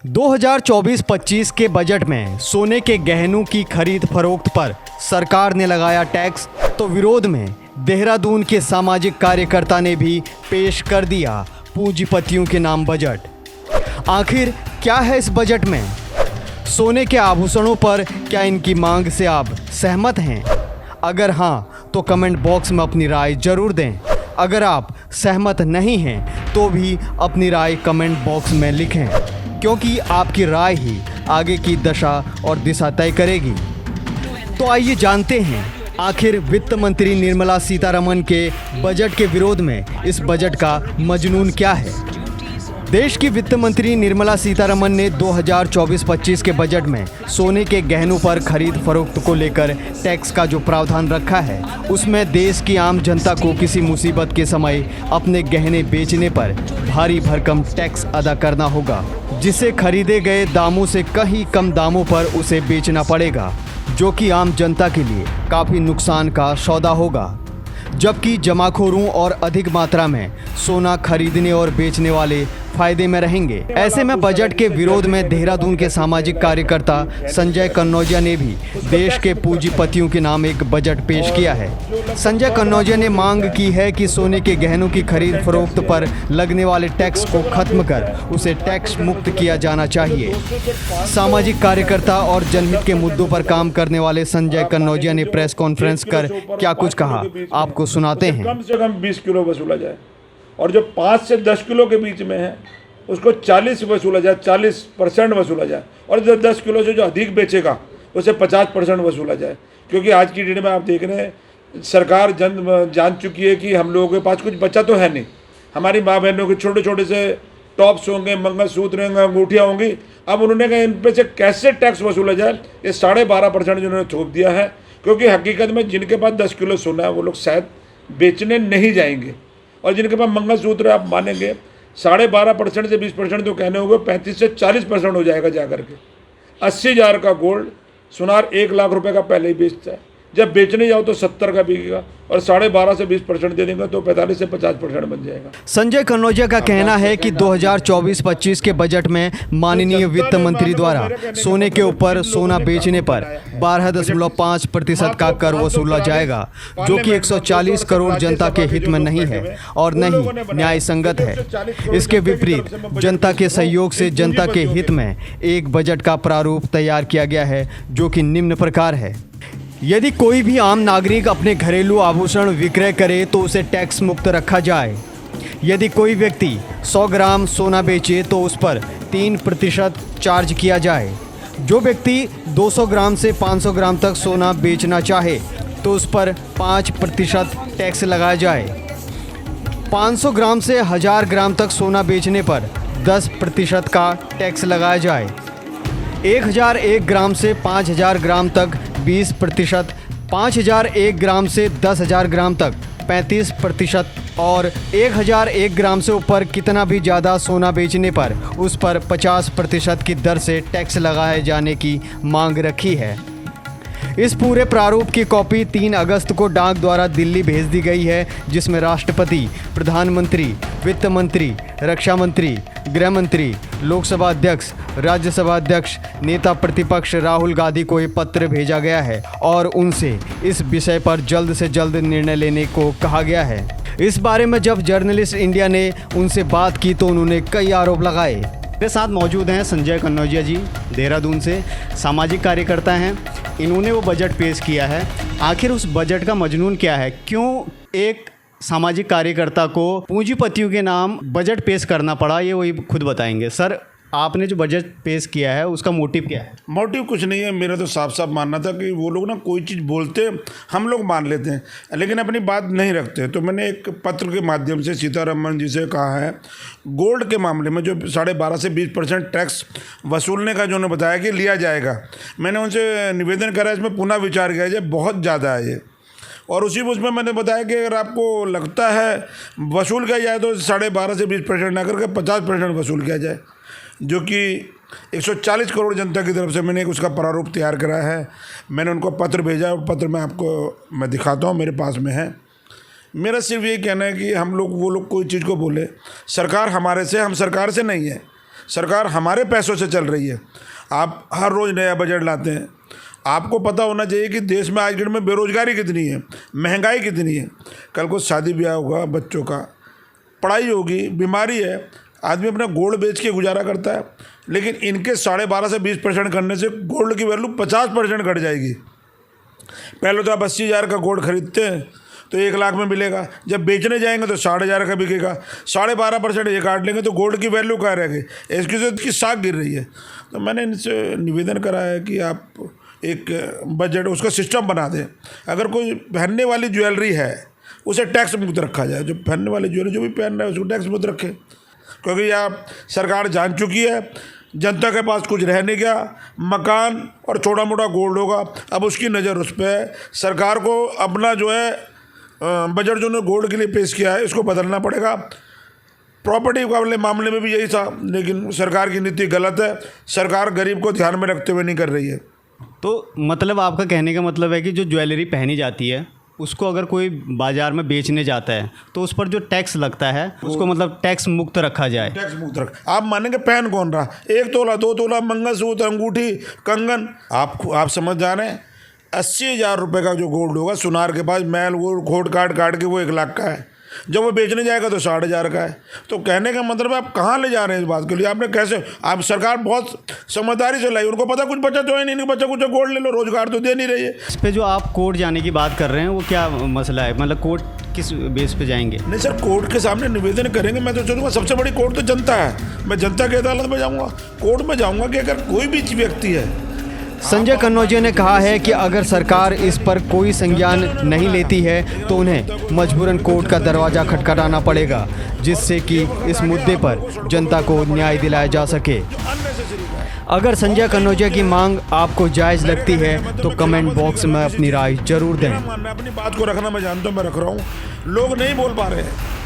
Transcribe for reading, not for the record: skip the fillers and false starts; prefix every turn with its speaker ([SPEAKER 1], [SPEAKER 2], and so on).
[SPEAKER 1] 2024-25 के बजट में सोने के गहनों की खरीद फरोख्त पर सरकार ने लगाया टैक्स, तो विरोध में देहरादून के सामाजिक कार्यकर्ता ने भी पेश कर दिया पूंजीपतियों के नाम बजट। आखिर क्या है इस बजट में? सोने के आभूषणों पर क्या इनकी मांग से आप सहमत हैं? अगर हाँ तो कमेंट बॉक्स में अपनी राय जरूर दें। अगर आप सहमत नहीं हैं तो भी अपनी राय कमेंट बॉक्स में लिखें, क्योंकि आपकी राय ही आगे की दशा और दिशा तय करेगी। तो आइए जानते हैं आखिर वित्त मंत्री निर्मला सीतारमण के बजट के विरोध में इस बजट का मजनून क्या है। देश की वित्त मंत्री निर्मला सीतारमण ने 2024-25 के बजट में सोने के गहनों पर खरीद फरोख्त को लेकर टैक्स का जो प्रावधान रखा है, उसमें देश की आम जनता को किसी मुसीबत के समय अपने गहने बेचने पर भारी भरकम टैक्स अदा करना होगा, जिसे खरीदे गए दामों से कहीं कम दामों पर उसे बेचना पड़ेगा, जो कि आम जनता के लिए काफ़ी नुकसान का सौदा होगा। जबकि जमाखोरों और अधिक मात्रा में सोना खरीदने और बेचने वाले फायदे में रहेंगे। ऐसे में बजट के विरोध में देहरादून के सामाजिक कार्यकर्ता संजय कन्नौजिया ने भी देश के पूंजीपतियों के नाम एक बजट पेश किया है। संजय कन्नौजिया ने मांग की है कि सोने के गहनों की खरीद फरोख्त पर लगने वाले टैक्स को खत्म कर उसे टैक्स मुक्त किया जाना चाहिए। सामाजिक कार्यकर्ता और जनहित के मुद्दों पर काम करने वाले संजय कन्नौजिया ने प्रेस कॉन्फ्रेंस कर क्या कुछ कहा, आपको सुनाते हैं।
[SPEAKER 2] कम से कम 20 किलो वसूला जाए और जो 5 से 10 किलो के बीच में है उसको 40 वसूला जाए, 40% वसूला जाए, और जो 10 किलो से जो अधिक बेचेगा उसे 50% वसूला जाए। क्योंकि आज की डेट में आप देख रहे हैं सरकार जान चुकी है कि हम लोगों के पास कुछ बचा तो है नहीं। हमारी माँ बहनों के छोटे छोटे से टॉप्स होंगे, मंगलसूत्र होंगे, अंगूठियाँ होंगी। अब उन्होंने कहा इन पर से कैसे टैक्स वसूला जाए, ये 12.5% जिन्होंने थोप दिया है। क्योंकि हकीकत में जिनके पास 10 किलो सोना है वो लोग शायद बेचने नहीं जाएंगे, और जिनके पास मंगलसूत्र आप मानेंगे 12.5% से 20% तो कहने होंगे 35 से 40% हो जाएगा जाकर के। 80,000 का गोल्ड सुनार 1 लाख रुपए का पहले ही बेचता है, जब बेचने जाओ तो 70 का बिकेगा, और 12.5 से 20% दे देंगे तो 45 से 50% बन जाएगा।
[SPEAKER 1] संजय कन्नौजिया का कहना है कि 2024-25 के बजट में माननीय वित्त मंत्री द्वारा सोने के ऊपर सोना बेचने पर 12.5% का कर वसूला जाएगा, जो कि 140 करोड़ जनता के हित में नहीं है और न ही न्याय संगत है। इसके विपरीत जनता के सहयोग से जनता के हित में एक बजट का प्रारूप तैयार किया गया है, जो कि निम्न प्रकार है। यदि कोई भी आम नागरिक अपने घरेलू आभूषण विक्रय करे तो उसे टैक्स मुक्त रखा जाए। यदि कोई व्यक्ति 100 ग्राम सोना बेचे तो उस पर 3% चार्ज किया जाए। जो व्यक्ति 200 ग्राम से 500 ग्राम तक सोना बेचना चाहे तो उस पर 5% टैक्स लगाया जाए। 500 ग्राम से 1000 ग्राम तक सोना बेचने पर 10% का टैक्स लगाया जाए। 1001 ग्राम से 5000 ग्राम तक 20%, 5001 ग्राम से 10,000 ग्राम तक 35%, और 1001 ग्राम से ऊपर कितना भी ज़्यादा सोना बेचने पर उस पर 50% की दर से टैक्स लगाए जाने की मांग रखी है। इस पूरे प्रारूप की कॉपी 3 अगस्त को डाक द्वारा दिल्ली भेज दी गई है, जिसमें राष्ट्रपति, प्रधानमंत्री, वित्त मंत्री, रक्षा मंत्री, गृह मंत्री, लोकसभा अध्यक्ष, राज्यसभा अध्यक्ष, नेता प्रतिपक्ष राहुल गांधी को ये पत्र भेजा गया है और उनसे इस विषय पर जल्द से जल्द निर्णय लेने को कहा गया है। इस बारे में जब जर्नलिस्ट इंडिया ने उनसे बात की तो उन्होंने कई आरोप लगाए। मेरे साथ मौजूद हैं संजय कन्नौजिया जी, देहरादून से सामाजिक कार्यकर्ता हैं। इन्होंने वो बजट पेश किया है। आखिर उस बजट का मजनून क्या है? क्यों एक सामाजिक कार्यकर्ता को पूंजीपतियों के नाम बजट पेश करना पड़ा, ये वही खुद बताएंगे। सर, आपने जो बजट पेश किया है उसका मोटिव क्या है?
[SPEAKER 2] मोटिव कुछ नहीं है, मेरा तो साफ साफ मानना था कि वो लोग ना कोई चीज़ बोलते हम लोग मान लेते हैं लेकिन अपनी बात नहीं रखते। तो मैंने एक पत्र के माध्यम से सीतारमण जी से कहा है, गोल्ड के मामले में जो 12.5 से 20% टैक्स वसूलने का जो उन्होंने बताया कि लिया जाएगा, मैंने उनसे निवेदन करा इसमें पुनः विचार किया जाए, बहुत ज़्यादा है ये। और उसी उसमें मैंने बताया कि अगर आपको लगता है वसूल किया जाए तो 12.5 से 20% ना करके 50% वसूल किया जाए, जो कि 140 करोड़ जनता की तरफ से मैंने एक उसका प्रारूप तैयार करा है। मैंने उनको पत्र भेजा, पत्र में आपको मैं दिखाता हूँ, मेरे पास में है। मेरा सिर्फ ये कहना है कि हम लोग वो लोग कोई चीज़ को बोले, सरकार हमारे से, हम सरकार से नहीं है। सरकार हमारे पैसों से चल रही है। आप हर रोज़ नया बजट लाते हैं। आपको पता होना चाहिए कि देश में आज के डेट में बेरोजगारी कितनी है, महंगाई कितनी है। कल को शादी ब्याह होगा, बच्चों का पढ़ाई होगी, बीमारी है, आदमी अपना गोल्ड बेच के गुजारा करता है। लेकिन इनके 12.5 से 20% करने से गोल्ड की वैल्यू 50% घट जाएगी। पहले तो आप 80,000 का गोल्ड खरीदते हैं तो 1 लाख में मिलेगा, जब बेचने जाएंगे तो 12,500 का बिकेगा। 12.5% ये काट लेंगे तो गोल्ड की वैल्यू कहाँ रह गई? इसकी तो इसकी साख गिर रही है। तो मैंने इनसे निवेदन करा है कि आप एक बजट उसका सिस्टम बना दें। अगर कोई पहनने वाली ज्वेलरी है उसे टैक्स मुक्त रखा जाए। जो पहनने वाली ज्वेलरी जो भी पहन रहा है उसको टैक्स मुक्त रखे, क्योंकि आप सरकार जान चुकी है जनता के पास कुछ रह नहीं गया। मकान और छोटा मोटा गोल्ड होगा, अब उसकी नज़र उस पर है। सरकार को अपना जो है बजट जो उन्होंने गोल्ड के लिए पेश किया है इसको बदलना पड़ेगा। प्रॉपर्टी वाले मामले में भी यही था, लेकिन सरकार की नीति गलत है। सरकार गरीब को ध्यान में रखते हुए नहीं कर रही है।
[SPEAKER 1] तो मतलब आपका कहने का मतलब है कि जो ज्वेलरी पहनी जाती है उसको अगर कोई बाज़ार में बेचने जाता है तो उस पर जो टैक्स लगता है उसको मतलब टैक्स मुक्त रखा जाए।
[SPEAKER 2] टैक्स मुक्त रख। आप मानेंगे पहन कौन रहा? 1 तोला 2 तोला मंगलसूत्र, अंगूठी, कंगन, आप समझ जा रहे हैं। 80,000 रुपये का जो गोल्ड होगा सुनार के पास, मैल वो खोट काट के वो 1 लाख का है। जब वो बेचने जाएगा तो 60,000 का है। तो कहने का मतलब आप कहाँ ले जा रहे हैं इस बात के लिए? आपने कैसे, आप सरकार बहुत समझदारी से लाई, उनको पता कुछ बचा तो है नहीं, बच्चा कुछ गोल्ड ले लो, रोजगार तो दे नहीं रही है।
[SPEAKER 1] इस पे जो आप कोर्ट जाने की बात कर रहे हैं वो क्या मसला है? मतलब कोर्ट किस बेस पे जाएंगे?
[SPEAKER 2] नहीं सर, कोर्ट के सामने निवेदन करेंगे। मैं तो चाहूँगा सबसे बड़ी कोर्ट तो जनता है। मैं जनता की अदालत में जाऊँगा, कोर्ट में जाऊँगा कि अगर कोई भी व्यक्ति है।
[SPEAKER 1] संजय कन्नौजिया ने कहा है कि अगर सरकार इस पर कोई संज्ञान नहीं लेती है तो उन्हें मजबूरन कोर्ट का दरवाज़ा खटखटाना पड़ेगा, जिससे कि इस मुद्दे पर जनता को न्याय दिलाया जा सके। अगर संजय कन्नौजिया की मांग आपको जायज़ लगती है तो कमेंट बॉक्स में अपनी राय जरूर दें।
[SPEAKER 2] अपनी बात को रखना मैं जानता हूँ, मैं रख रहा हूँ। लोग नहीं बोल पा रहे हैं।